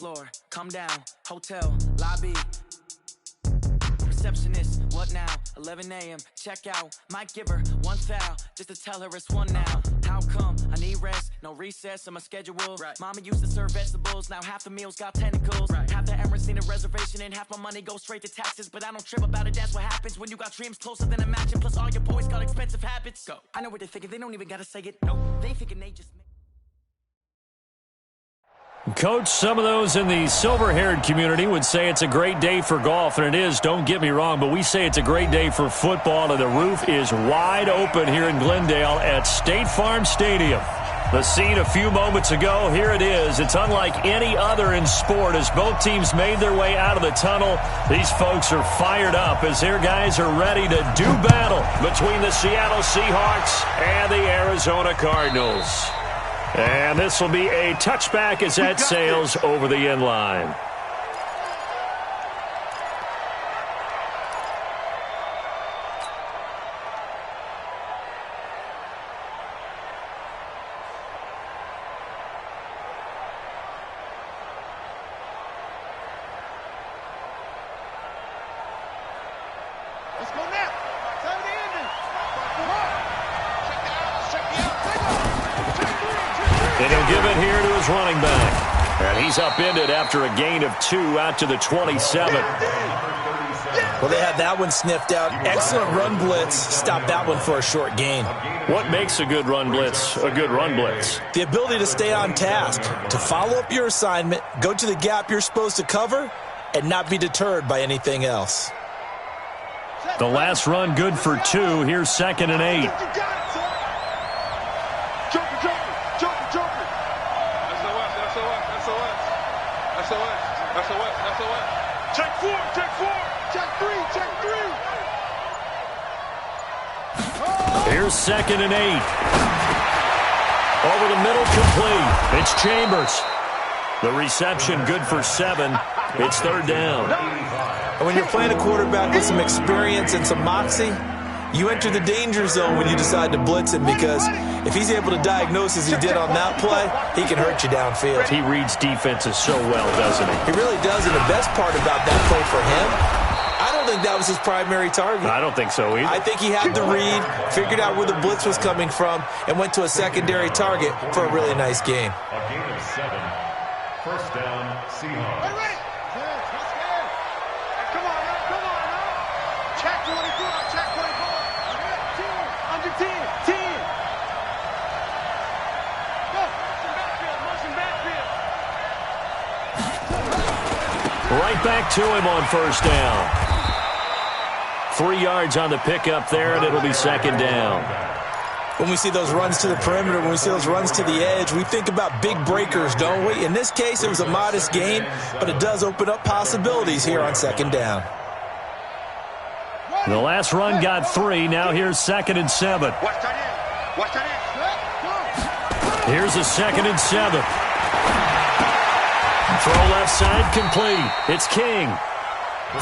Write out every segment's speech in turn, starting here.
Floor, come down, hotel, lobby. Receptionist, what now? 11 a.m., check out. Might give her one foul, just to tell her it's one now. How come? I need rest, no recess on my schedule. Right. Mama used to serve vegetables, now half the meals got tentacles. Right. Half the Emirates need a reservation and half my money goes straight to taxes. But I don't trip about it, that's what happens when you got dreams closer than a match. And plus all your boys got expensive habits. Go. I know what they're thinking, they don't even gotta say it. No, they thinking they just... Coach, some of those in the silver-haired community would say it's a great day for golf, and it is, don't get me wrong, but we say it's a great day for football, and the roof is wide open here in Glendale at State Farm Stadium. The scene a few moments ago, here it is. It's unlike any other in sport as both teams made their way out of the tunnel. These folks are fired up as their guys are ready to do battle between the Seattle Seahawks and the Arizona Cardinals. And this will be a touchback as that sails over the end line. Let's go now. Time to end it. And he'll give it here to his running back. And he's upended after a gain of 2 out to the 27. Well, they had that one sniffed out. Excellent run blitz. Stopped that one for a short gain. What makes a good run blitz a good run blitz? The ability to stay on task, to follow up your assignment, go to the gap you're supposed to cover, and not be deterred by anything else. The last run good for 2. Here's 2nd and 8. Check 4, check 4, check 3, check 3. Here's 2nd and 8. Over the middle, complete. It's Chambers. The reception good for 7. It's 3rd down. And when you're playing a quarterback with some experience and some moxie, you enter the danger zone when you decide to blitz him, because if he's able to diagnose as he did on that play, he can hurt you downfield. He reads defenses so well, doesn't he? He really does, and the best part about that play for him, I don't think that was his primary target. I don't think so either. I think he had the read, figured out where the blitz was coming from, and went to a secondary target for a really nice game. A gain of 7. First down, Seahawks. Come on now. Check 24, check 24. Under 10, 10. Go. Motion backfield. Right back to him on 1st down. 3 yards on the pickup there, and it'll be 2nd down. When we see those runs to the perimeter, when we see those runs to the edge, we think about big breakers, don't we? In this case, it was a modest gain, but it does open up possibilities here on 2nd down. The last run got 3. Now here's 2nd and 7. Watch that in. Watch that in. Here's a 2nd and 7. Throw left side, complete. It's King.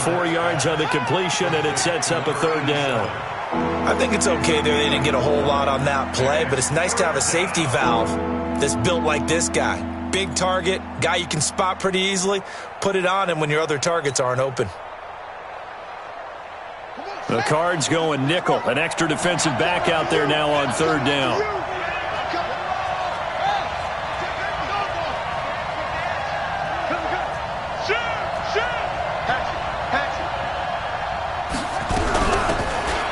4 yards on the completion, and it sets up a 3rd down. I think it's okay there. They didn't get a whole lot on that play, but it's nice to have a safety valve that's built like this guy. Big target, guy you can spot pretty easily. Put it on him when your other targets aren't open. The Cards going nickel. An extra defensive back out there now on 3rd down.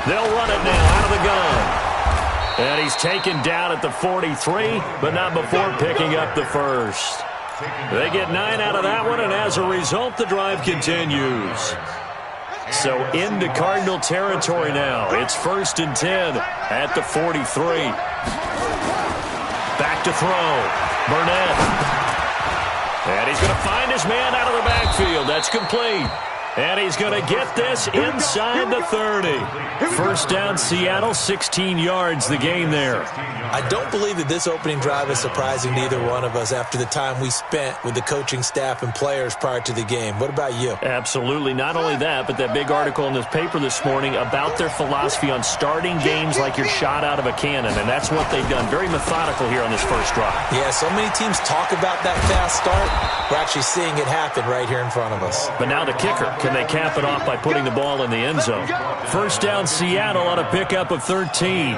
They'll run it now out of the gun. And he's taken down at the 43, but not before picking up the 1st. They get 9 out of that one, and as a result, the drive continues. So into Cardinal territory now. It's 1st and 10 at the 43. Back to throw. Burnett. And he's going to find his man out of the backfield. That's complete. And he's going to get this inside the 30. First down, Seattle, 16 yards the gain there. I don't believe that this opening drive is surprising to either one of us after the time we spent with the coaching staff and players prior to the game. What about you? Absolutely. Not only that, but that big article in this paper this morning about their philosophy on starting games like you're shot out of a cannon, and that's what they've done. Very methodical here on this first drive. Yeah, so many teams talk about that fast start. We're actually seeing it happen right here in front of us. But now the kicker. Can they cap it off by putting the ball in the end zone? First down, Seattle on a pickup of 13.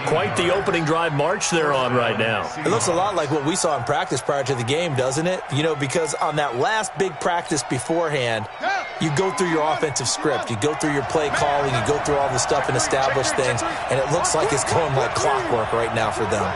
Quite the opening drive march they're on right now. It looks a lot like what we saw in practice prior to the game, doesn't it? You know, because on that last big practice beforehand, you go through your offensive script, you go through your play calling, you go through all the stuff and establish things, and it looks like it's going like clockwork right now for them.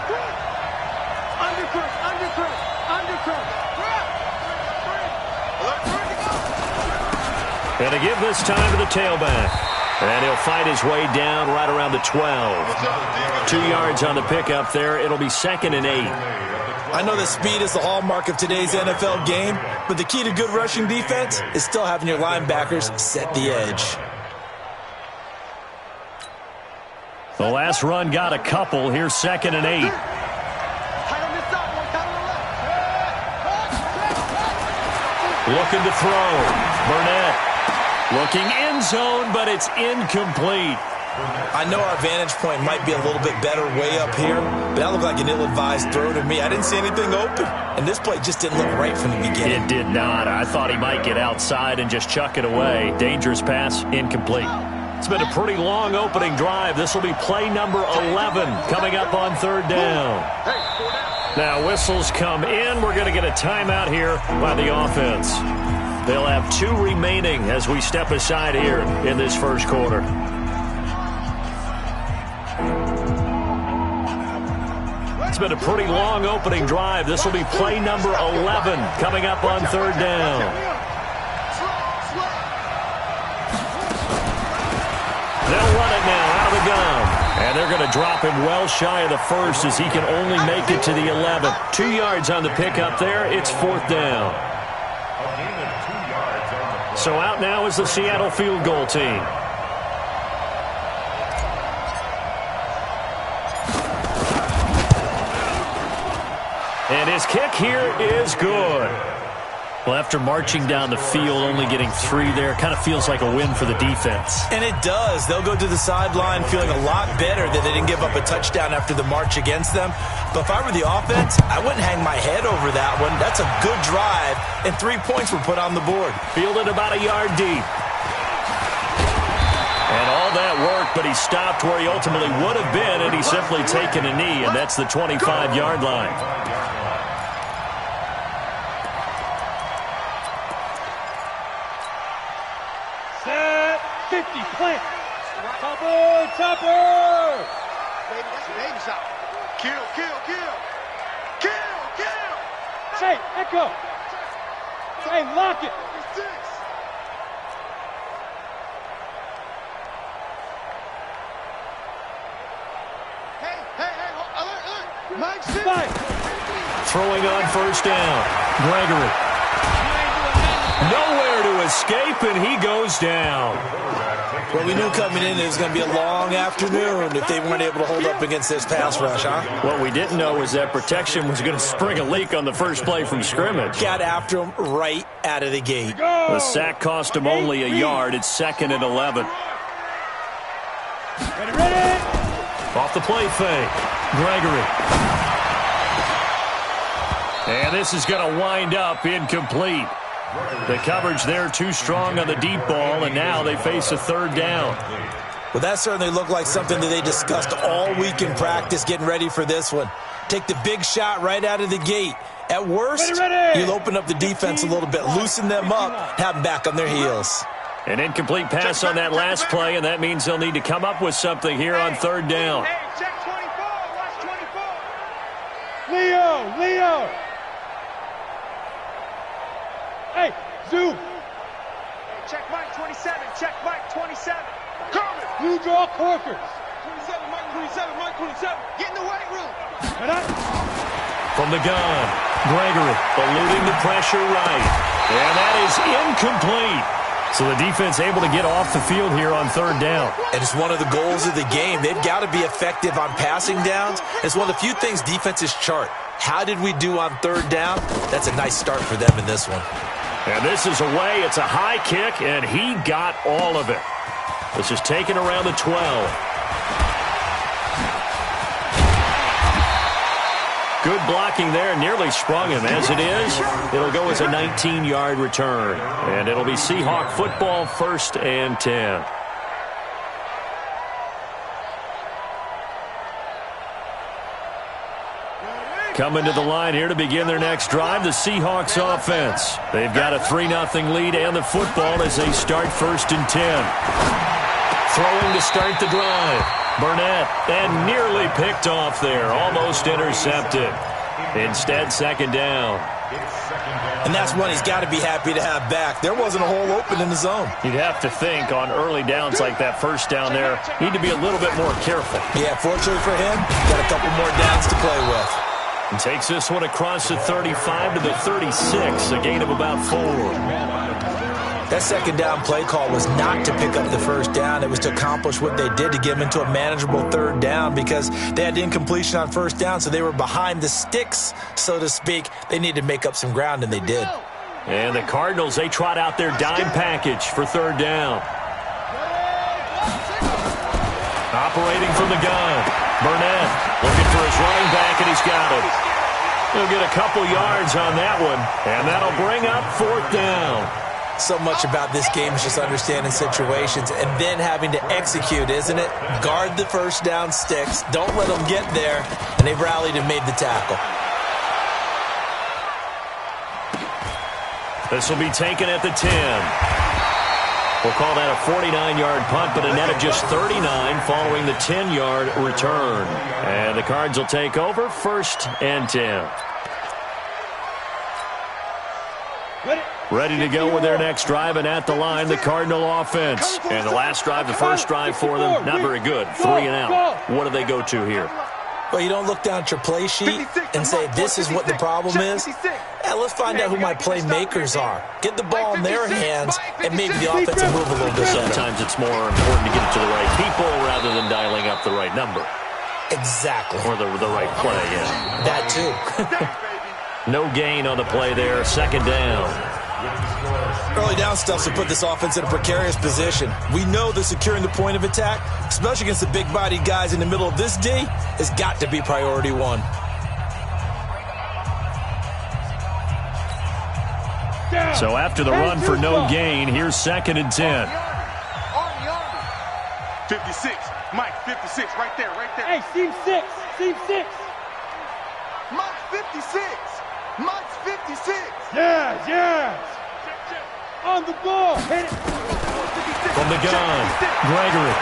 And to give this time to the tailback. And he'll fight his way down right around the 12. 2 yards on the pickup there. It'll be 2nd and 8. I know that speed is the hallmark of today's NFL game, but the key to good rushing defense is still having your linebackers set the edge. The last run got a couple. Here's 2nd and 8. Looking to throw. Burnett. Looking end zone, but it's incomplete. I know our vantage point might be a little bit better way up here, but that looked like an ill-advised throw to me. I didn't see anything open, and this play just didn't look right from the beginning. It did not. I thought he might get outside and just chuck it away. Dangerous pass, incomplete. It's been a pretty long opening drive. This will be play number 11 coming up on 3rd down. Now whistles come in. We're going to get a timeout here by the offense. They'll have 2 remaining as we step aside here in this first quarter. It's been a pretty long opening drive. This will be play number 11 coming up on 3rd down. They'll run it now out of the gun. And they're going to drop him well shy of the first as he can only make it to the 11. 2 yards on the pickup there. It's 4th down. So out now is the Seattle field goal team. And his kick here is good. Well, after marching down the field, only getting 3 there, kind of feels like a win for the defense. And it does. They'll go to the sideline feeling a lot better that they didn't give up a touchdown after the march against them. But if I were the offense, I wouldn't hang my head over that one. That's a good drive, and 3 points were put on the board. Fielded about a yard deep. And all that work, but he stopped where he ultimately would have been, and he's simply taken a knee, and that's the 25-yard line. Set 50, plant. Topper, topper. Baby, that's a baby shot. Kill, kill, kill. Kill, kill. Hey, Echo. Hey, lock it. Hey, alert. Mike, Throwing on first down. Gregory. Nowhere to escape, and he goes down. Well, we knew coming in it was going to be a long afternoon if they weren't able to hold up against this pass rush, huh? What we didn't know was that protection was going to spring a leak on the first play from scrimmage. Got after him right out of the gate. The sack cost him only a yard. It's 2nd and 11. Ready. Off the play fake. Gregory. And this is going to wind up incomplete. The coverage there too strong on the deep ball, and now they face a 3rd down. Well, that certainly looked like something that they discussed all week in practice getting ready for this one. Take the big shot right out of the gate. At worst, you'll open up the defense a little bit, loosen them up, have them back on their heels. An incomplete pass on that last play, and that means they'll need to come up with something here on 3rd down. Hey, check 24. Watch 24. Leo. Hey, zoom. Hey, check Mike 27. Check Mike 27. Coming. You draw corkers. 27, Mike 27, Mike 27. Get in the weight room. From the gun, Gregory eluding the pressure right. And that is incomplete. So the defense able to get off the field here on third down. And it's one of the goals of the game. They've got to be effective on passing downs. It's one of the few things defenses chart. How did we do on third down? That's a nice start for them in this one. And this is away. It's a high kick, and he got all of it. This is taken around the 12. Good blocking there. Nearly sprung him. As it is, it'll go as a 19-yard return. And it'll be Seahawk football, 1st and 10. Coming to the line here to begin their next drive, the Seahawks offense. They've got a 3-0 lead and the football as they start 1st and 10. Throwing to start the drive. Burnett, and nearly picked off there. Almost intercepted. Instead, 2nd down. And that's one he's got to be happy to have back. There wasn't a hole open in the zone. You'd have to think on early downs like that, 1st down there, need to be a little bit more careful. Yeah, fortunately for him, got a couple more downs to play with. And takes this one across the 35 to the 36, a gain of about 4. That 2nd down play call was not to pick up the 1st down. It was to accomplish what they did to get them into a manageable 3rd down because they had incompletion on 1st down, so they were behind the sticks, so to speak. They needed to make up some ground, and they did. And the Cardinals, they trot out their dime package for 3rd down. Operating from the gun. Burnett looking for his running back, and he's got it. He'll get a couple yards on that one, and that'll bring up 4th down. So much about this game is just understanding situations and then having to execute, isn't it? Guard the 1st down sticks. Don't let them get there. And they rallied and made the tackle. This will be taken at the 10. We'll call that a 49-yard punt, but a net of just 39 following the 10-yard return. And the Cards will take over 1st and 10. Ready to go with their next drive, and at the line, the Cardinal offense. And the last drive, the first drive for them, not very good. 3 and out. What do they go to here? Well, you don't look down at your play sheet and say, this is what the problem is. Yeah, let's find out who my playmakers are. Get the ball in their hands, and maybe the offense will move a little bit. Sometimes it's more important to get it to the right people rather than dialing up the right number. Exactly. Or the right play, yeah. That too. No gain on the play there. 2nd down. Early down stuff to put this offense in a precarious position. We know that securing the point of attack, especially against the big-bodied guys in the middle of this D, has got to be priority 1. So after the run for no gain, here's 2nd and 10. 56. Mike, 56. Right there, right there. Hey, seam 6. Seam 6. Mike's 56. Mike's 56. Yeah. On the ball. Hit it. From the gun, Gregory.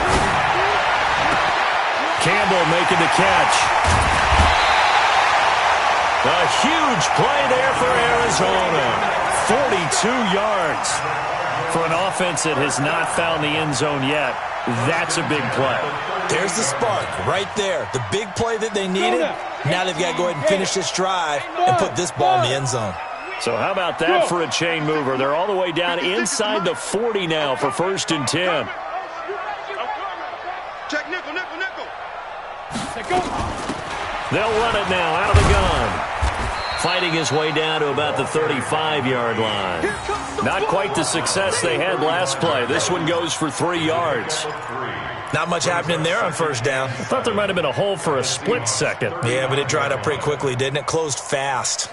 Campbell making the catch. A huge play there for Arizona. 42 yards. For an offense that has not found the end zone yet, that's a big play. There's the spark right there. The big play that they needed. Now they've got to go ahead and finish this drive and put this ball in the end zone. So how about that for a chain mover? They're all the way down inside the 40 now for 1st and 10. Check nickel. They'll run it now out of the gun. Fighting his way down to about the 35-yard line. Not quite the success they had last play. This one goes for 3 yards. Not much happening there on 1st down. I thought there might have been a hole for a split second. Yeah, but it dried up pretty quickly, didn't it? Closed fast.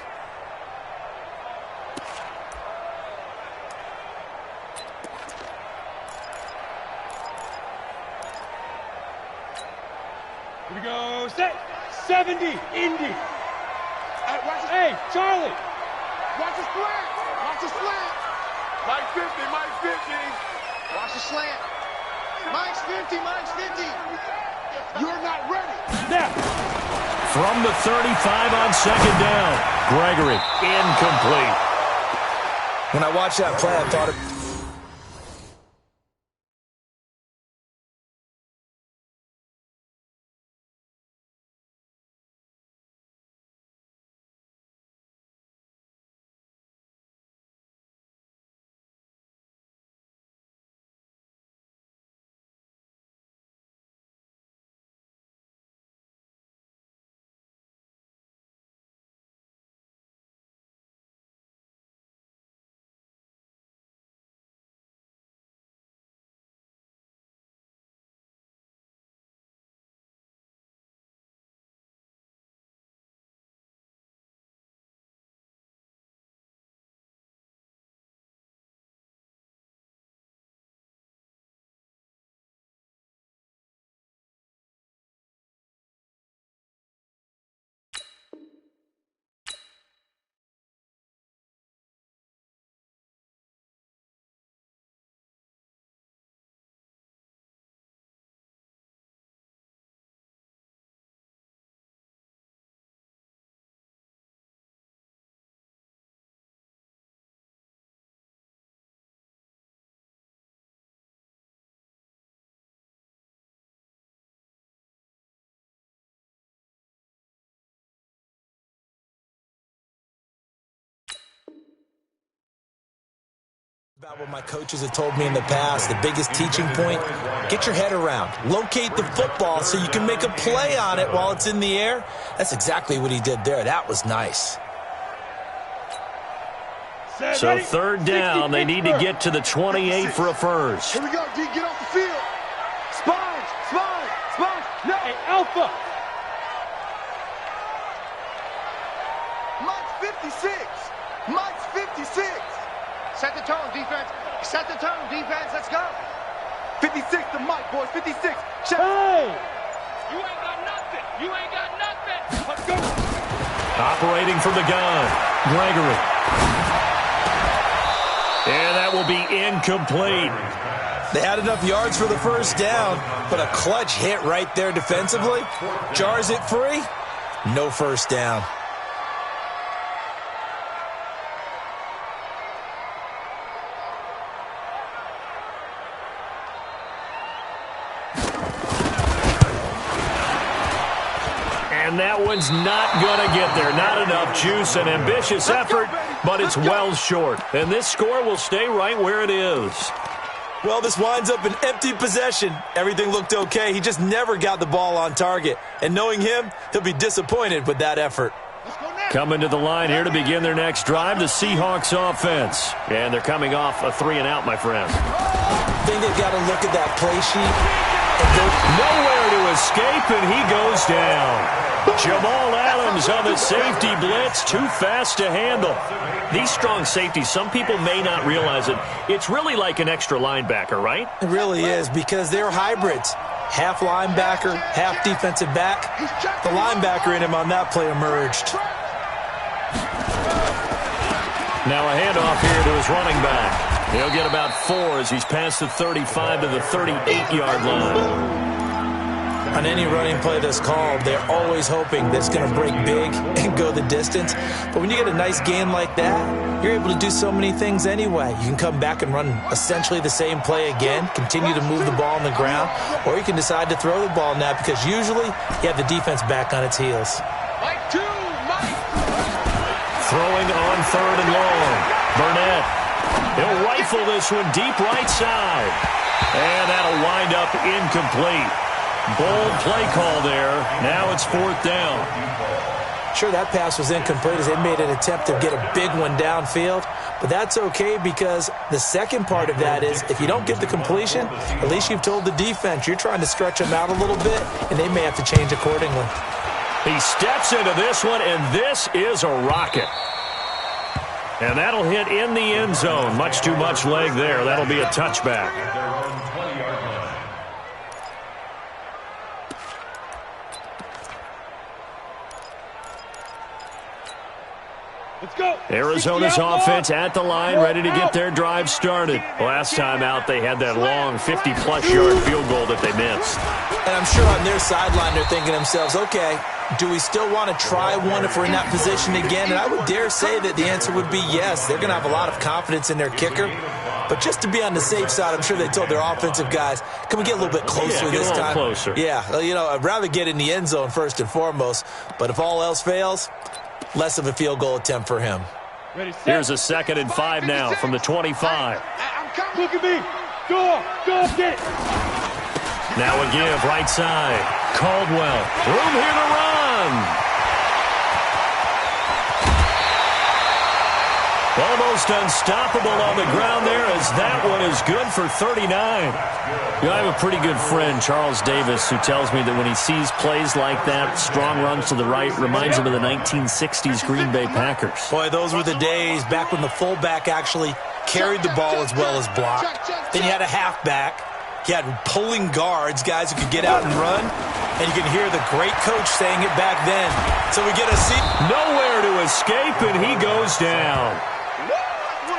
Here we go. Set. 70. Indy. Hey, Charlie. Watch the slant. Watch the slant. Mike's 50. Mike's 50. Watch the slant. Mike's 50. Mike's 50. You're not ready. Now. From the 35 on 2nd down. Gregory, incomplete. When I watched that play, I thought it About what my coaches have told me in the past, the biggest teaching point, get your head around. Locate the football so you can make a play on it while it's in the air. That's exactly what he did there. That was nice. So third down, they need to get to the 28 for a first. Here we go, D, get off the field. Sponge, no, hey, Alpha. Mike's 56. Set the tone, defense. Set the tone, defense. Let's go. 56 to Mike, boys. 56. Hey! You ain't got nothing. Let's go. Operating from the gun, Gregory. And that will be incomplete. They had enough yards for the first down, but a clutch hit right there defensively. Jars it free. No first down. And that one's not going to get there. Not enough juice. An ambitious effort, but it's well short. And this score will stay right where it is. Well, this winds up an empty possession. Everything looked okay. He just never got the ball on target. And knowing him, he'll be disappointed with that effort. Coming to the line here to begin their next drive, the Seahawks offense. And they're coming off a 3-and-out, my friend. I think they've got to look at that play sheet. Nowhere to escape, and he goes down. Jamal Adams on the safety blitz, too fast to handle. These strong safeties, some people may not realize it. It's really like an extra linebacker, right? It really is, because they're hybrids. Half linebacker, half defensive back. The linebacker in him on that play emerged. Now a handoff here to his running back. He'll get about 4 as he's past the 35 to the 38-yard line. On any running play that's called, they're always hoping that it's going to break big and go the distance. But when you get a nice gain like that, you're able to do so many things anyway. You can come back and run essentially the same play again, continue to move the ball on the ground, or you can decide to throw the ball now because usually you have the defense back on its heels. Throwing on 3rd and long. Burnett. He'll rifle this one deep right side. And that'll wind up incomplete. Bold play call there. Now it's 4th down. Sure, that pass was incomplete as they made an attempt to get a big one downfield. But that's okay because the second part of that is if you don't get the completion, at least you've told the defense you're trying to stretch them out a little bit, and they may have to change accordingly. He steps into this one, and this is a rocket. And that'll hit in the end zone. Much too much leg there. That'll be a touchback. Let's go. Arizona's offense at the line, ready to get their drive started. Last time out, they had that long 50-plus yard field goal that they missed. And I'm sure on their sideline they're thinking to themselves, okay, do we still want to try one if we're in that position again? And I would dare say that the answer would be yes. They're going to have a lot of confidence in their kicker. But just to be on the safe side, I'm sure they told their offensive guys, can we get a little bit closer this time? Closer. Yeah, you know, I'd rather get in the end zone first and foremost. But if all else fails, less of a field goal attempt for him. Here's a 2nd and 5 now from the 25. Look at me. Go, get it. Now a give, right side. Caldwell. Room here to run. Almost unstoppable on the ground there as that one is good for 39. You know, I have a pretty good friend, Charles Davis, who tells me that when he sees plays like that, strong runs to the right, reminds him of the 1960s Green Bay Packers. Boy, those were the days back when the fullback actually carried the ball as well as blocked. Then you had a halfback. You had pulling guards, guys who could get out and run. And you can hear the great coach saying it back then. So we get a seat. Nowhere to escape, and he goes down.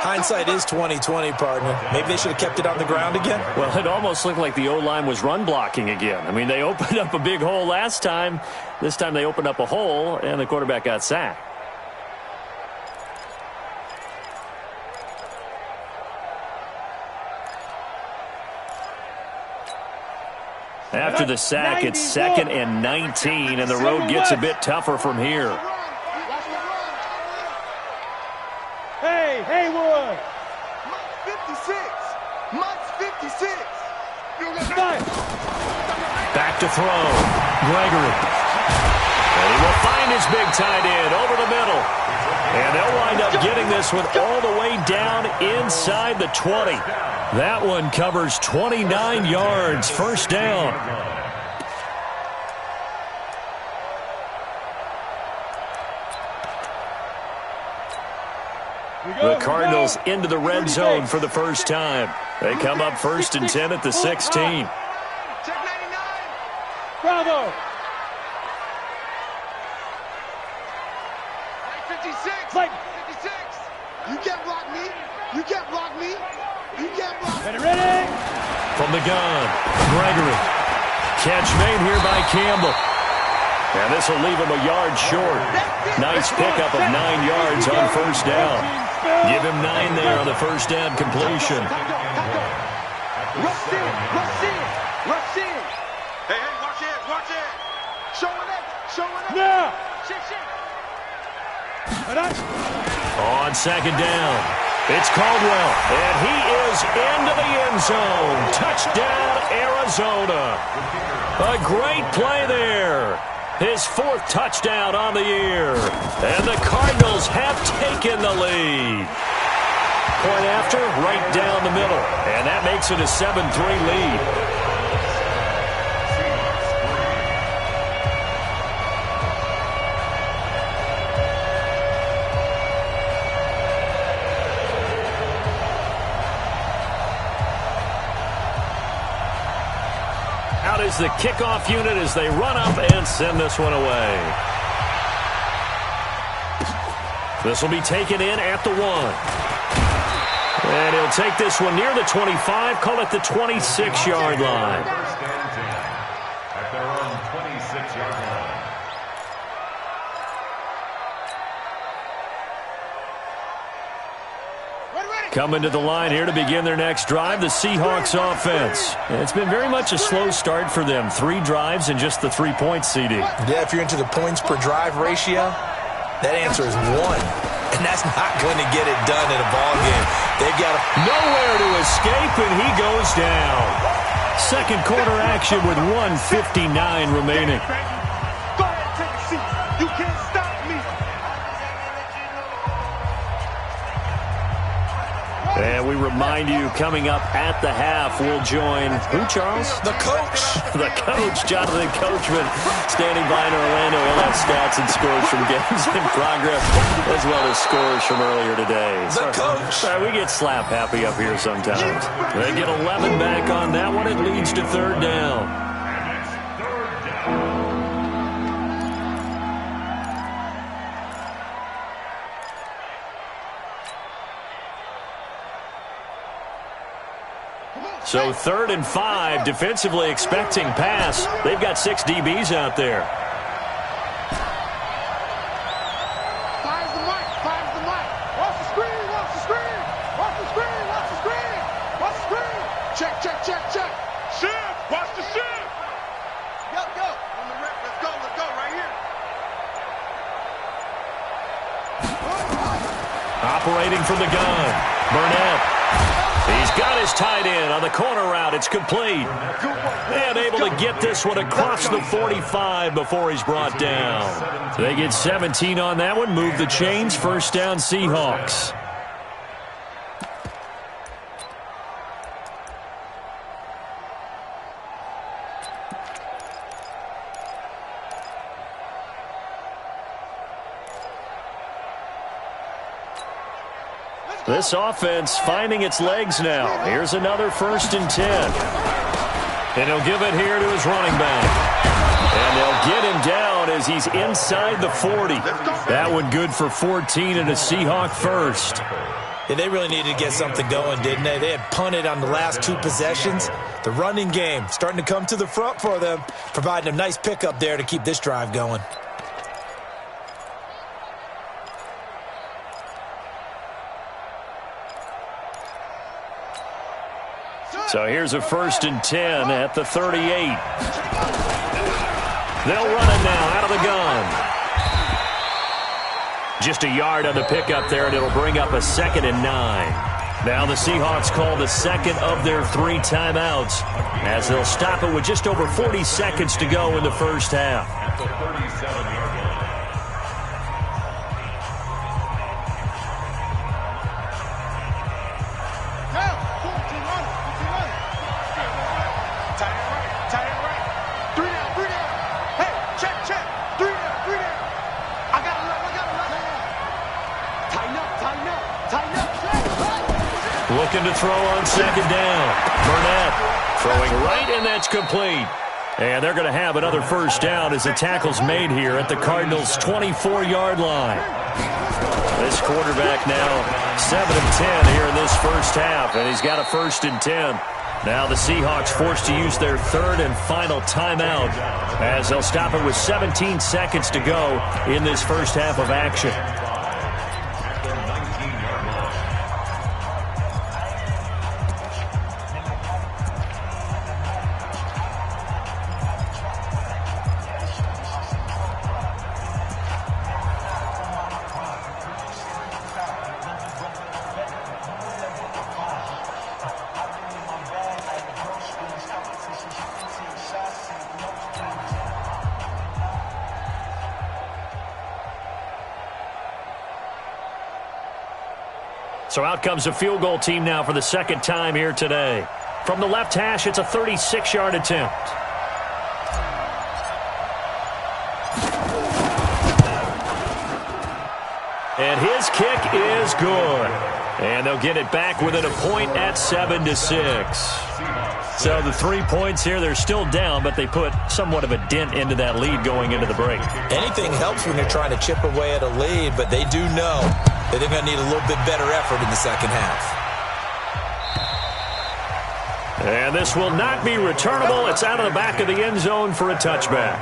Hindsight is 20/20, partner. Maybe they should have kept it on the ground again. Well, it almost looked like the O-line was run blocking again. I mean, they opened up a big hole last time. This time they opened up a hole, and the quarterback got sacked. After the sack, it's 2nd and 19, and the road gets a bit tougher from here. Hey, Haywood. 56. Mike's 56. Back to throw. Gregory. And he will find his big tight end over the middle. And they'll wind up getting this one all the way down inside the 20. That one covers 29 yards. First down. The Cardinals into the red zone for the first time. They come up 1st and 10 at the 16. Check 99. Bravo. 56. Like 56. You can't block me. You can't block me. You can't block me. ready. From the gun, Gregory. Catch made here by Campbell. And this will leave him a yard short. Nice pickup of 9 yards on first down. Give him 9 there on the first down completion. Rush in. Rush in. Rush in. Hey, hey, watch it. Watch it. Showing up. Showing up. Now. Shit, shit. On second down, it's Caldwell. And he is into the end zone. Touchdown, Arizona. A great play there. His 4th touchdown on the year. And the Cardinals have taken the lead. Point after, right down the middle. And that makes it a 7-3 lead. Out is the kickoff unit as they run up and send this one away. This will be taken in at the 1. And he'll take this one near the 25, call it the 26-yard line. First and 10 at their own 26-yard line. Coming to the line here to begin their next drive, the Seahawks offense. It's been very much a slow start for them. 3 drives and just the 3-point CD. Yeah, if you're into the points per drive ratio, that answer is 1. And that's not going to get it done in a ball game. They've got nowhere to escape, and he goes down. Second quarter action with 1:59 remaining. Go ahead, take a seat. You can't stop me. And we remind you, coming up at the half, we'll join who, Charles? the coach. The coach, Jonathan Coachman, standing by in Orlando. He'll have stats and scores from games in progress, as well as scores from earlier today. The coach. We get slap happy up here sometimes. They get 11 back on that one. It leads to 3rd down. So 3rd and 5, defensively expecting pass. They've got 6 DBs out there. Finds the mic. Finds the mic. Watch the screen. Watch the screen. Watch the screen. Watch the screen. Watch the screen. Check, check, check, check. Shift. Watch the shift. Go, go. On the rep. Let's go. Let's go right here. Operating from the gun, Burnett. He's got his tight end on the corner route. It's complete. And able to get this one across the 45 before he's brought down. They get 17 on that one. Move the chains. First down, Seahawks. This offense finding its legs now. Here's another 1st and 10. And he'll give it here to his running back. And they'll get him down as he's inside the 40. That one good for 14 and a Seahawk first. Yeah, they really needed to get something going, didn't they? They had punted on the last 2 possessions. The running game starting to come to the front for them, providing a nice pickup there to keep this drive going. So here's a 1st and 10 at the 38. They'll run it now out of the gun. Just a yard on the pickup there, and it'll bring up a 2nd and 9. Now the Seahawks call the second of their 3 timeouts as they'll stop it with just over 40 seconds to go in the first half. At the 37-yard line. Looking to throw on second down. Burnett throwing right, and that's complete. And they're going to have another first down as the tackle's made here at the Cardinals' 24-yard line. This quarterback now 7 of 10 here in this first half, and he's got a 1st and 10. Now the Seahawks forced to use their 3rd and final timeout as they'll stop it with 17 seconds to go in this first half of action. So out comes a field goal team now for the second time here today. From the left hash, it's a 36-yard attempt. And his kick is good. And they'll get it back within a point at 7-6. So the 3 points here, they're still down, but they put somewhat of a dent into that lead going into the break. Anything helps when you're trying to chip away at a lead, but they do know that they're going to need a little bit better effort in the second half. And this will not be returnable. It's out of the back of the end zone for a touchback.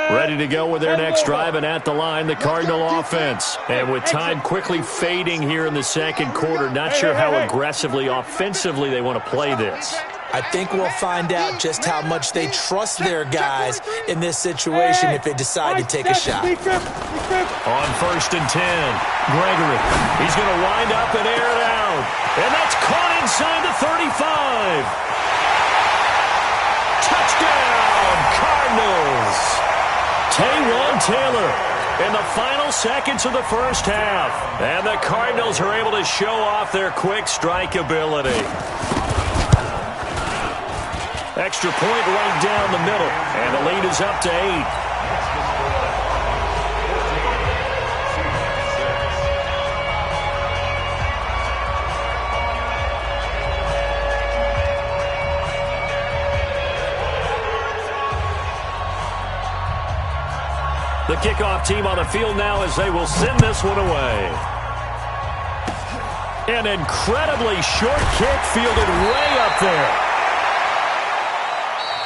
Ready to go with their next drive, and at the line, the Cardinal offense. And with time quickly fading here in the second quarter, not sure how aggressively, offensively they want to play this. I think we'll find out just how much they trust their guys in this situation if they decide to take a shot. On 1st and 10, Gregory. He's going to wind up and air it out. And that's caught inside the 35. Touchdown, Cardinals. Taywan Taylor in the final seconds of the first half. And the Cardinals are able to show off their quick strike ability. Extra point right down the middle. And the lead is up to 8. The kickoff team on the field now as they will send this one away. An incredibly short kick fielded way up there.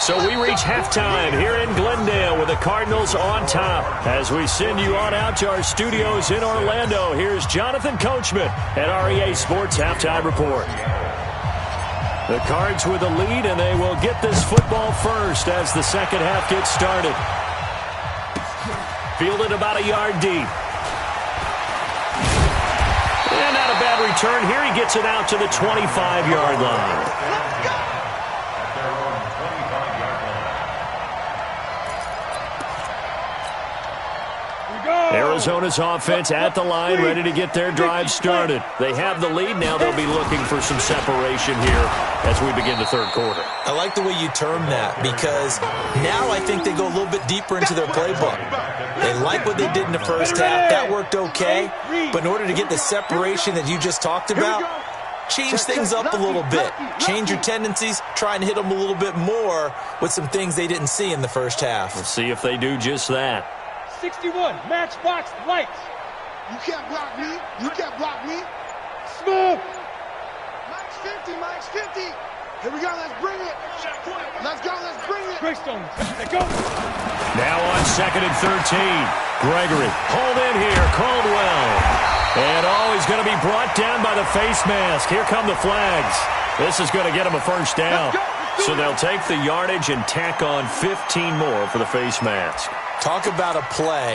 So we reach halftime here in Glendale with the Cardinals on top. As we send you on out to our studios in Orlando, here's Jonathan Coachman at REA Sports Halftime Report. The Cards with the lead, and they will get this football first as the second half gets started. Fielded about a yard deep. And not a bad return here. He gets it out to the 25-yard line. Arizona's offense at the line, ready to get their drive started. They have the lead. Now they'll be looking for some separation here as we begin the third quarter. I like the way you term that, because now I think they go a little bit deeper into their playbook. They like what they did in the first half. That worked okay. But in order to get the separation that you just talked about, change things up a little bit. Change your tendencies. Try and hit them a little bit more with some things they didn't see in the first half. We'll see if they do just that. 61, Matchbox Lights. You can't block me. You can't block me. Smooth. Mike's 50, Mike's 50. Here we go, let's bring it. Let's go, let's bring it. Greystone, let's go. Now on 2nd and 13. Gregory, hauled in here, Caldwell. And he's going to be brought down by the face mask. Here come the flags. This is going to get him a first down. So they'll take the yardage and tack on 15 more for the face mask. Talk about a play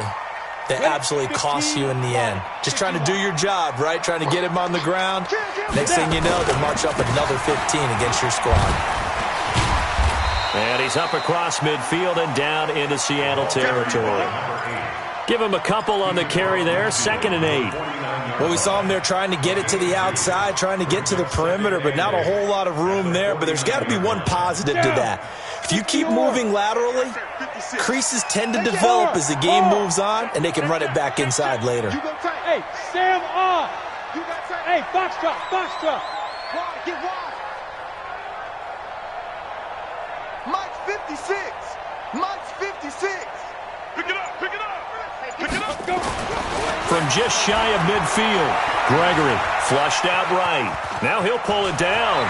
that absolutely costs you in the end. Just trying to do your job, right? Trying to get him on the ground. Next thing you know, they march up another 15 against your squad. And he's up across midfield and down into Seattle territory. Give him a couple on the carry there, 2nd and 8. Well, we saw him there trying to get it to the outside, trying to get to the perimeter, but not a whole lot of room there. But there's got to be one positive to that. If you keep moving laterally, creases tend to develop as the game moves on, and they can run it back inside later. Hey, Sam on. Hey, box drop. Wide, get wide. Mike's 56. Mike's 56. Pick it up. Go. From just shy of midfield, Gregory flushed out right. Now he'll pull it down.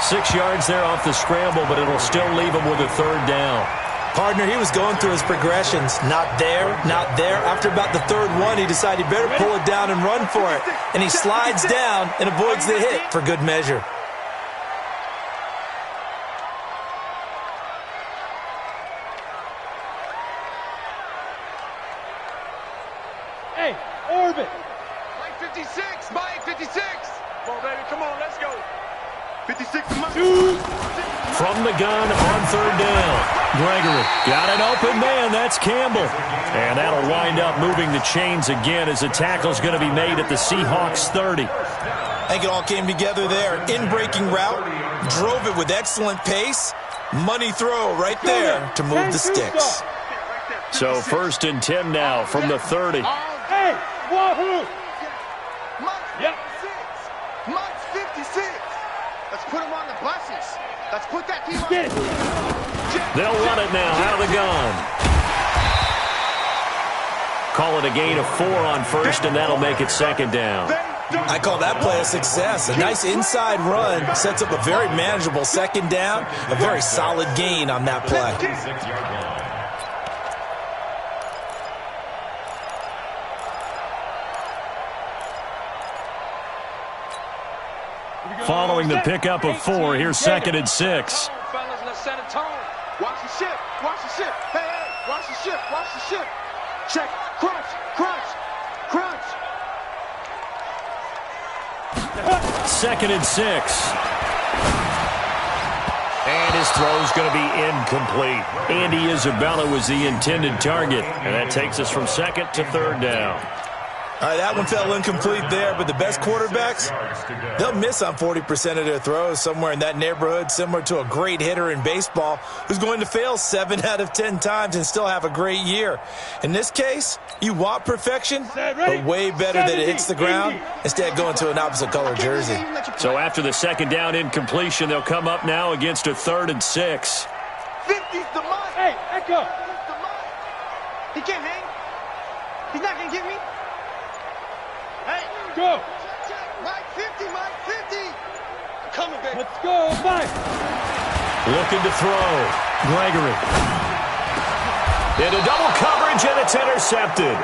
6 yards there off the scramble, but it'll still leave him with a 3rd down. Partner, he was going through his progressions. Not there. After about the 3rd one, he decided he better pull it down and run for it. And he slides down and avoids the hit for good measure. Hey, orbit. Mike 56. Mike 56. Come on, baby. Come on, let's go. 56 to Mike. From the gun on 3rd down. Gregory got an open man. That's Campbell. And that'll wind up moving the chains again as the tackle's going to be made at the Seahawks 30. I think it all came together there. In-breaking route. Drove it with excellent pace. Money throw right there to move the sticks. So 1st and 10 now from the 30. Hey, wahoo! Mike's 56. Yep. Mike's 56. Let's put him on the buses. Let's put that team on. Get it. They'll run it now out of the gun. Call it a gain of 4 on 1st, and that'll make it 2nd down. I call that play a success. A nice inside run sets up a very manageable 2nd down. A very solid gain on that play. Following the pickup of 4, here's 2nd and 6. Fellas, let's set a tone. Watch the ship. Watch the ship. Hey, watch the ship. Watch the ship. Check. Crunch. 2nd and 6. And his throw's going to be incomplete. Andy Isabella was the intended target. And that takes us from 2nd to 3rd down. All right, that one fell incomplete there, but the best quarterbacks, they'll miss on 40% of their throws, somewhere in that neighborhood, similar to a great hitter in baseball who's going to fail 7 out of 10 times and still have a great year. In this case, you want perfection, but way better that it hits the ground instead of going to an opposite color jersey. So after the 2nd down incompletion, they'll come up now against a 3rd and 6. 50's the Mike. Hey, Echo. He can't hang. He's not going to get me. Hey, Go. Mike 50, Mike 50. I'm coming, baby. Let's go, Mike. Looking to throw. Gregory. Into double coverage, and it's intercepted.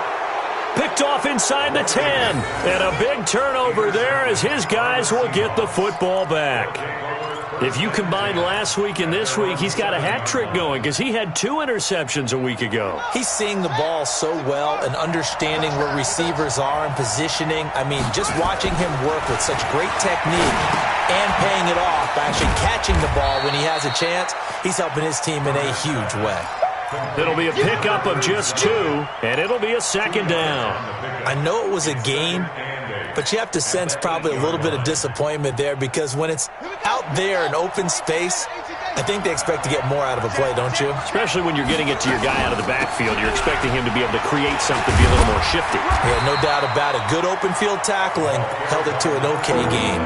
Picked off inside the 10. And a big turnover there as his guys will get the football back. If you combine last week and this week, he's got a hat trick going because he had 2 interceptions a week ago. He's seeing the ball so well and understanding where receivers are and positioning. I mean, just watching him work with such great technique and paying it off by actually catching the ball when he has a chance, he's helping his team in a huge way. It'll be a pickup of just 2, and it'll be a 2nd down. I know it was a gain, but you have to sense probably a little bit of disappointment there because when it's out there in open space, I think they expect to get more out of a play, don't you? Especially when you're getting it to your guy out of the backfield. You're expecting him to be able to create something, be a little more shifty. Yeah, no doubt about it. Good open field tackling held it to an okay game.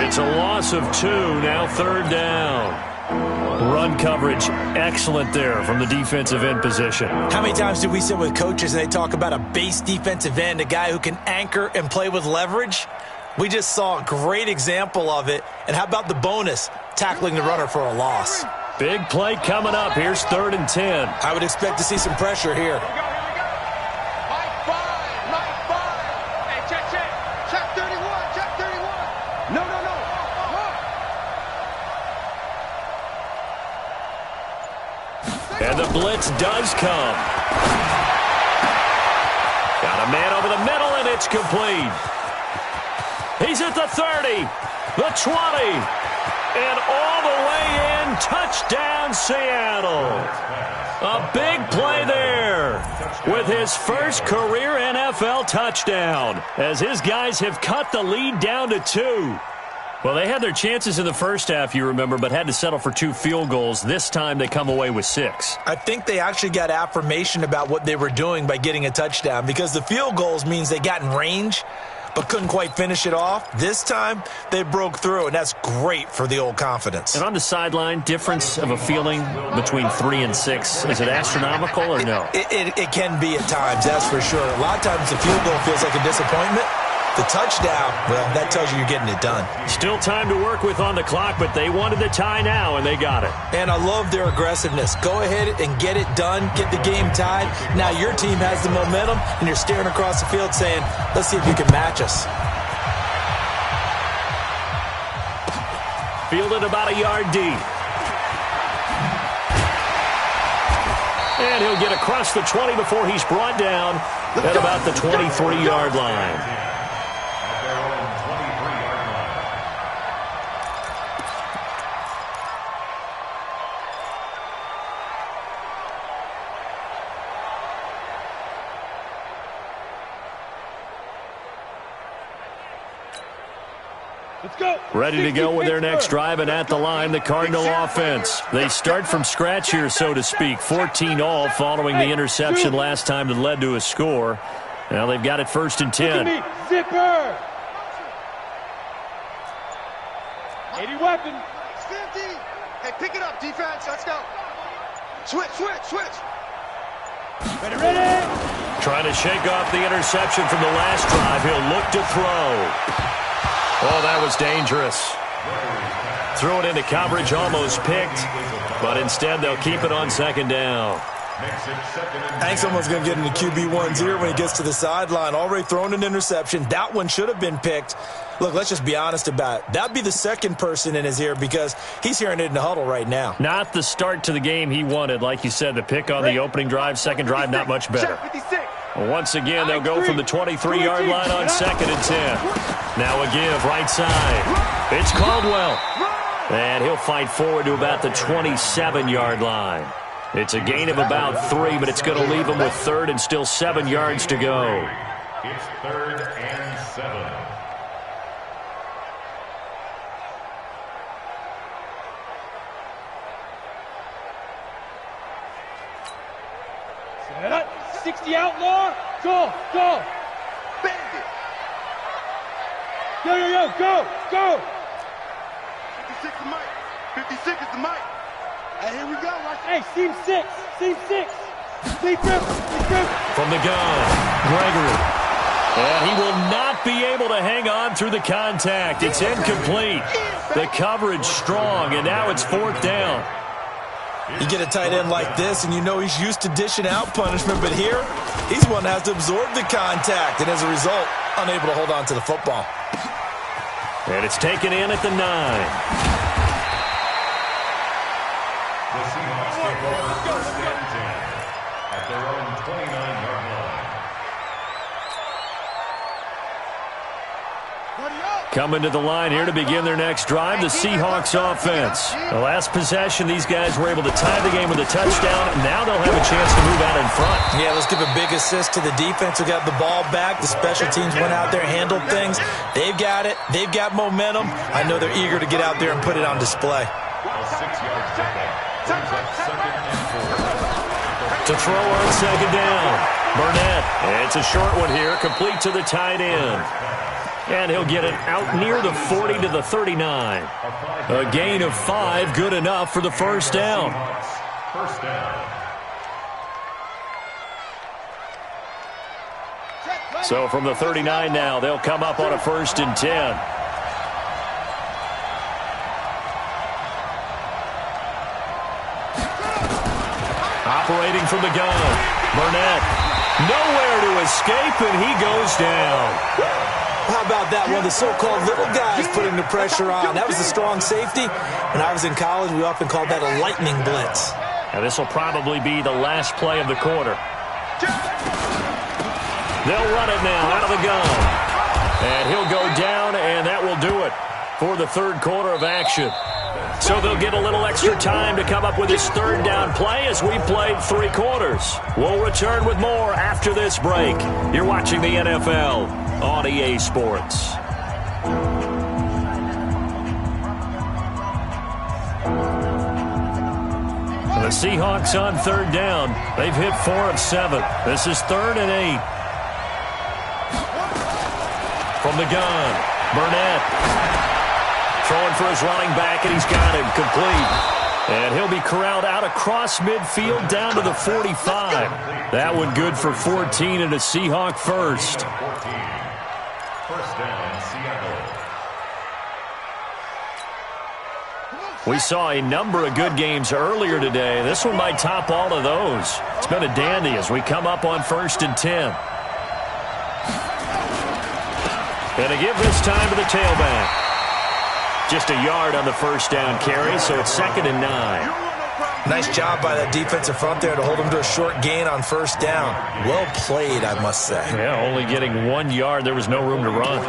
It's a loss of 2, now 3rd down. Run coverage, excellent there from the defensive end position. How many times do we sit with coaches and they talk about a base defensive end, a guy who can anchor and play with leverage? We just saw a great example of it. And how about the bonus, tackling the runner for a loss? Big play coming up. Here's 3rd and 10. I would expect to see some pressure here. Mike 5. blitz does come. Got a man over the middle, and it's complete. He's at the 30, the 20, and all the way in. Touchdown, Seattle. A big play there with his first career NFL touchdown as his guys have cut the lead down to 2. Well, they had their chances in the first half, you remember, but had to settle for 2 field goals. This time they come away with 6. I think they actually got affirmation about what they were doing by getting a touchdown because the field goals means they got in range but couldn't quite finish it off. This time they broke through, and that's great for the old confidence. And on the sideline, difference of a feeling between 3 and 6, is it astronomical or no? It can be at times, that's for sure. A lot of times the field goal feels like a disappointment. The touchdown, well, that tells you you're getting it done. Still time to work with on the clock, but they wanted the tie now, and they got it. And I love their aggressiveness. Go ahead and get it done, get the game tied. Now your team has the momentum, and you're staring across the field saying, let's see if you can match us. Fielded about a yard deep. And he'll get across the 20 before he's brought down at about the 23-yard line. Ready to go with their next drive, and at the line, the Cardinal offense. They start from scratch here, so to speak. 14-all following the interception last time that led to a score. Now they've got it 1st and 10. Zipper! 80 weapon. 50. Hey, pick it up, defense. Let's go. Switch. Ready. Trying to shake off the interception from the last drive. He'll look to throw. Oh, that was dangerous. Threw it into coverage, almost picked, but instead they'll keep it on 2nd down. I think someone's going to get into QB1's ear when he gets to the sideline. Already thrown an interception. That one should have been picked. Look, let's just be honest about it. That'd be the second person in his ear because he's hearing it in the huddle right now. Not the start to the game he wanted. Like you said, the pick on the opening drive, second drive, not much better. Once again, they'll go from the 23-yard line on 2nd and 10. Now a give, right side. It's Caldwell. And he'll fight forward to about the 27-yard line. It's a gain of about 3, but it's going to leave him with 3rd and still 7 yards to go. It's 3rd and 7. Set up. 60 outlaw. Go. Bandit. Go. 56 is Mike. 56 is the Mike. Hey, here we go. Hey, seam 6. Deep rip. From the gun, Gregory. And he will not be able to hang on through the contact. It's incomplete. The coverage strong, and now it's 4th down. You get a tight end like this, and you know he's used to dishing out punishment, but here, he's one that has to absorb the contact, and as a result, unable to hold on to the football. And it's taken in at the 9. The Seahawks take over 1st and 10 at their own 29-yard line. Coming to the line here to begin their next drive, the Seahawks offense. The last possession, these guys were able to tie the game with a touchdown. Now they'll have a chance to move out in front. Yeah, let's give a big assist to the defense who got the ball back. The special teams went out there and handled things. They've got it. They've got momentum. I know they're eager to get out there and put it on display. A 6-yard pickup brings up 2nd and 4. To throw on 2nd down, Burnett. And it's a short one here, complete to the tight end. And he'll get it out near the 40 to the 39. A gain of 5, good enough for the 1st down. 1st down. So from the 39 now, they'll come up on a 1st and 10. Operating from the gun, Burnett. Nowhere to escape, and he goes down. How about that one? The so-called little guys putting the pressure on. That was a strong safety. When I was in college, we often called that a lightning blitz. And this will probably be the last play of the quarter. They'll run it now out of the gun. And he'll go down, and that will do it for the third quarter of action. So they'll get a little extra time to come up with his third down play as we played 3 quarters. We'll return with more after this break. You're watching the NFL on EA Sports. The Seahawks on third down. They've hit 4 of 7. This is 3rd and 8. From the gun, Burnett. Throwing for his running back, and he's got him complete. And he'll be corralled out across midfield down to the 45. That one good for 14 and a Seahawk first. First down, Seattle. We saw a number of good games earlier today. This one might top all of those. It's been a dandy as we come up on 1st and 10. And to give this time to the tailback. Just a yard on the first down carry, so it's 2nd and 9. Nice job by that defensive front there to hold him to a short gain on first down. Well played, I must say. Yeah, only getting 1 yard. There was no room to run.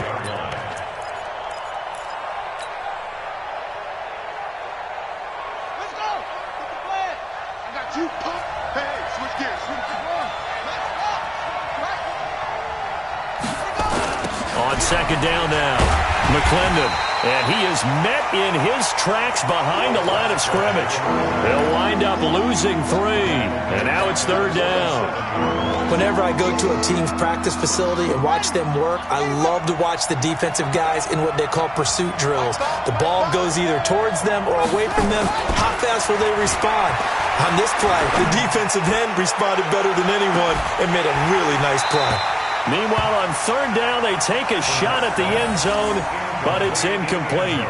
On 2nd down now, McClendon. And he is met in his tracks behind the line of scrimmage. They'll wind up losing 3. And now it's 3rd down. Whenever I go to a team's practice facility and watch them work, I love to watch the defensive guys in what they call pursuit drills. The ball goes either towards them or away from them. How fast will they respond? On this play, the defensive end responded better than anyone and made a really nice play. Meanwhile, on 3rd down, they take a shot at the end zone, but it's incomplete.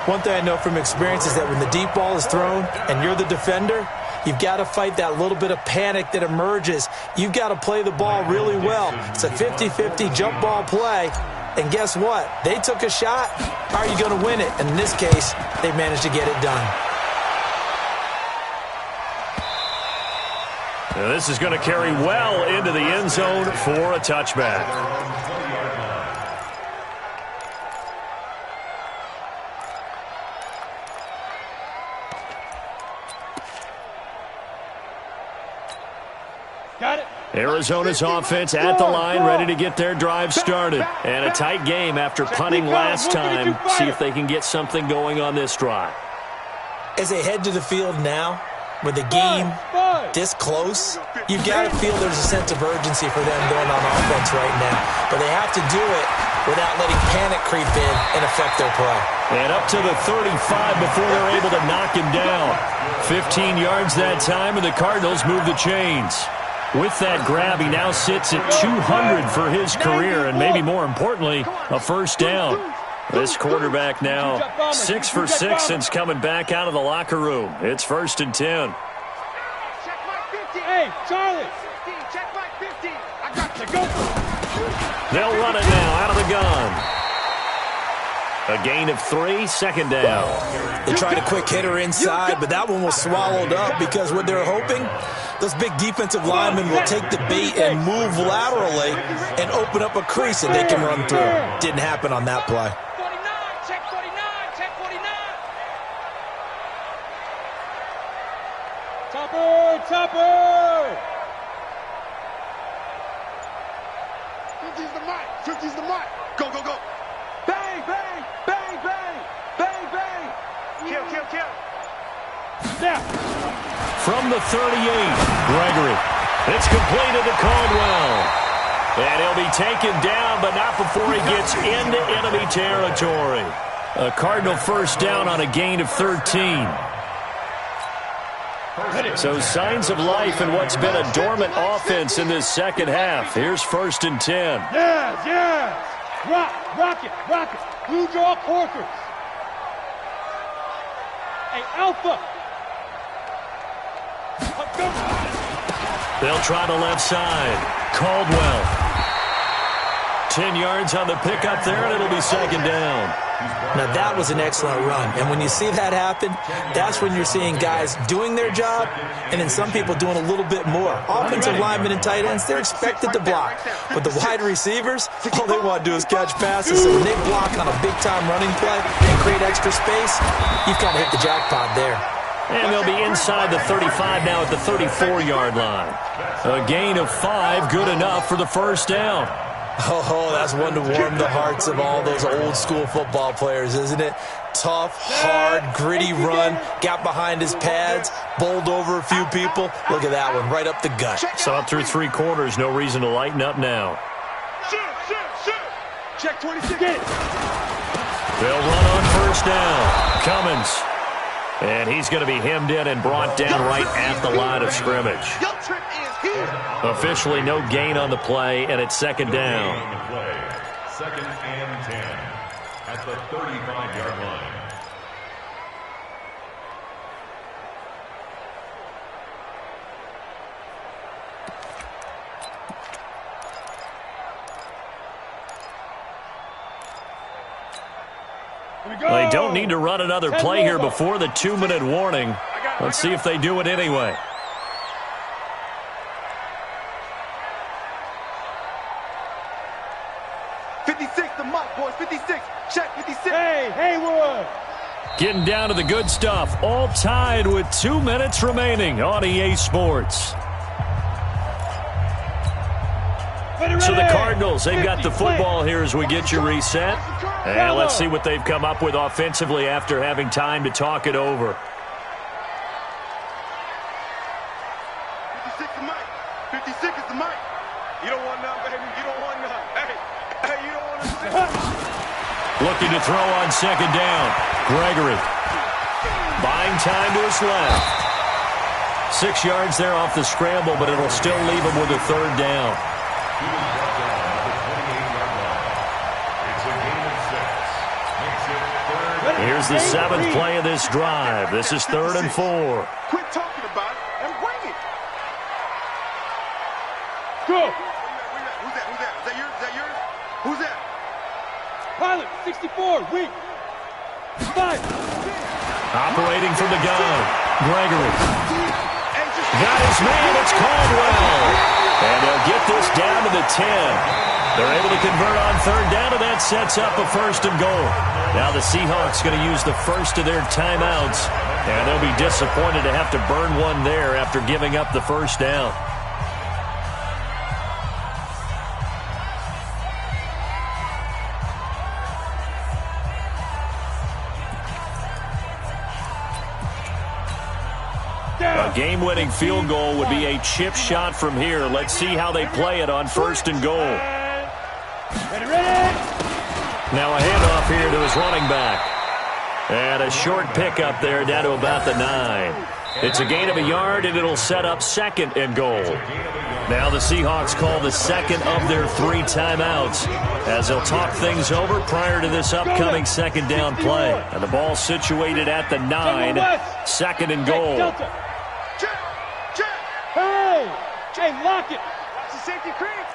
One thing I know from experience is that when the deep ball is thrown and you're the defender, you've got to fight that little bit of panic that emerges. You've got to play the ball really well. It's a 50-50 jump ball play. And guess what? They took a shot. How are you going to win it? And in this case, they managed to get it done. Now this is going to carry well into the end zone for a touchback. Got it. Arizona's offense at the line, ready to get their drive started. And a tight game after punting last time. See if they can get something going on this drive. As they head to the field now, with the game this close, you've got to feel there's a sense of urgency for them going on offense right now. But they have to do it without letting panic creep in and affect their play. And up to the 35 before they're able to knock him down. 15 yards that time, and the Cardinals move the chains. With that grab, he now sits at 200 for his career, and maybe more importantly, a first down. This quarterback now 6 for 6 since coming back out of the locker room. It's 1st and 10. Check my 50. Hey, Charlie. 15. Check my 50. I got to go. They'll run it now out of the gun. A gain of 3, 2nd down. They tried a quick hitter inside, but that one was swallowed up because what they're hoping, those big defensive linemen will take the bait and move laterally and open up a crease that they can run through. Didn't happen on that play. 49. Check 49. Check 49. Topper. 50's the mic. 50's the mic. Go. Bang, bang, bang, bang, bang, bang. Kill. Snap. From the 38, Gregory. It's completed to Caldwell. And he'll be taken down, but not before he gets into enemy territory. A Cardinal first down on a gain of 13. So signs of life in what's been a dormant offense in this second half. Here's 1st and 10. Yes. Rock it. Blue draw quarters. Hey, Alpha. They'll try the left side. Caldwell. 10 yards on the pickup there, and it'll be second down. Now, that was an excellent run. And when you see that happen, that's when you're seeing guys doing their job and then some people doing a little bit more. Offensive linemen and tight ends, they're expected to block. But the wide receivers, all they want to do is catch passes. So when they block on a big-time running play and create extra space, you've kind of hit the jackpot there. And they'll be inside the 35 now at the 34-yard line. A gain of 5, good enough for the first down. Oh, that's one to warm the hearts of all those old-school football players, isn't it? Tough, hard, gritty run, got behind his pads, bowled over a few people. Look at that one, right up the gut. Saw it through 3 quarters, no reason to lighten up now. Shoot. Check 26. They'll run on first down. Cummins. And he's going to be hemmed in and brought down right at the line of scrimmage. Officially no gain on the play, and it's second down. Second and 10 at the 35-yard line. They don't need to run another play here before the 2-minute warning. Let's see if they do it anyway. Hey, Haywood! Getting down to the good stuff. All tied with 2 minutes remaining on EA Sports. So the Cardinals, they've got the football here as we get you reset. And let's see what they've come up with offensively after having time to talk it over. 56 is Mike. 56 is the Mike. You don't want none, baby. You don't want none. Hey, you don't want none. Looking to throw on second down. Gregory. Buying time to his left. 6 yards there off the scramble, but it'll still leave him with a third down. He was brought down at the 28-yard line. It's a gain of 6. Makes it third. Here's the 7th play of this drive. This is 3rd and 4. Quit talking about it and bring it. Go! Who's that? Is that yours? Who's that? Pilot, 64, weak. 5. Operating from the gun. Gregory. Got his man. It's Caldwell. And they'll get this down to the 10. They're able to convert on third down, and that sets up a 1st and goal. Now the Seahawks going to use the first of their timeouts, and they'll be disappointed to have to burn one there after giving up the first down. A game-winning field goal would be a chip shot from here. Let's see how they play it on 1st and goal. Ready? Now a handoff here to his running back. And a short pickup there down to about the 9. It's a gain of a yard, and it'll set up 2nd and goal. Now the Seahawks call the 2nd of their 3 timeouts as they'll talk things over prior to this upcoming 2nd down play. And the ball situated at the 9, 2nd and goal. Hey, lock it. It's a safety creep.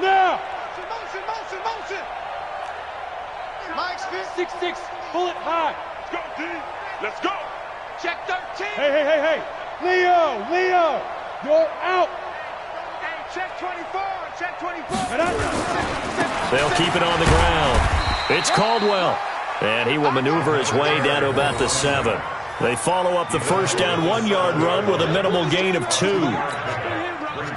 Now. Motion. Mike's 6-6, bullet high. Let's go, D. Let's go. Check 13. Hey. Leo, you're out. Hey, check 24. They'll keep it on the ground. It's Caldwell. And he will maneuver his way down to about the 7. They follow up the first down 1-yard run with a minimal gain of 2.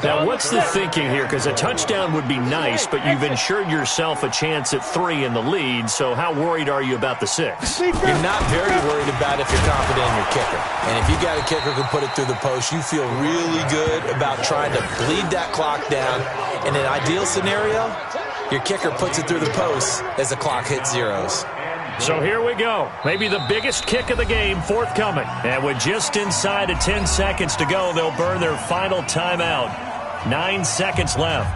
Now, what's the thinking here? Because a touchdown would be nice, but you've ensured yourself a chance at 3 in the lead, so how worried are you about the 6? You're not very worried about if you're confident in your kicker. And if you got a kicker who can put it through the post, you feel really good about trying to bleed that clock down. In an ideal scenario, your kicker puts it through the post as the clock hits zeros. So here we go. Maybe the biggest kick of the game forthcoming. And with just inside of 10 seconds to go, they'll burn their final timeout. 9 seconds left.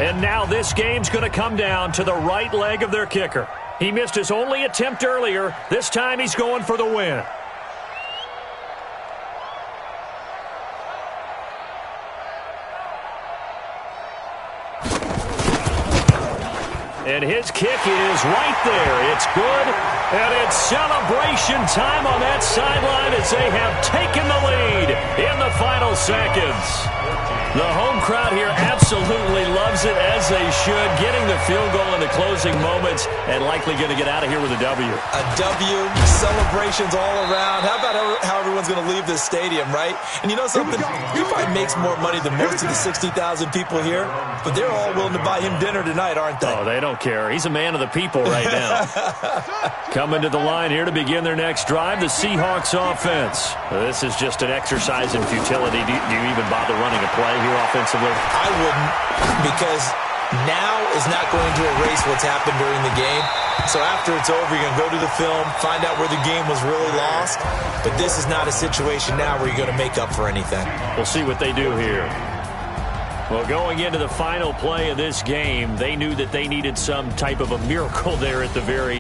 And now this game's going to come down to the right leg of their kicker. He missed his only attempt earlier. This time he's going for the win. And his kick is right there. It's good, and it's celebration time on that sideline as they have taken the lead in the final seconds. The home crowd here absolutely loves it, as they should, getting the field goal in the closing moments and likely going to get out of here with a W. A W, celebrations all around. How about how everyone's going to leave this stadium, right? And you know something? He probably makes more money than most of the 60,000 people here, but they're all willing to buy him dinner tonight, aren't they? Oh, they don't care. He's a man of the people right now. Coming to the line here to begin their next drive, the Seahawks offense. This is just an exercise in futility. Do you even bother running a play here offensively? I wouldn't, because now is not going to erase what's happened during the game. So after it's over, you're going to go to the film, find out where the game was really lost. But this is not a situation now where you're going to make up for anything. We'll see what they do here. Well, going into the final play of this game, they knew that they needed some type of a miracle there at the very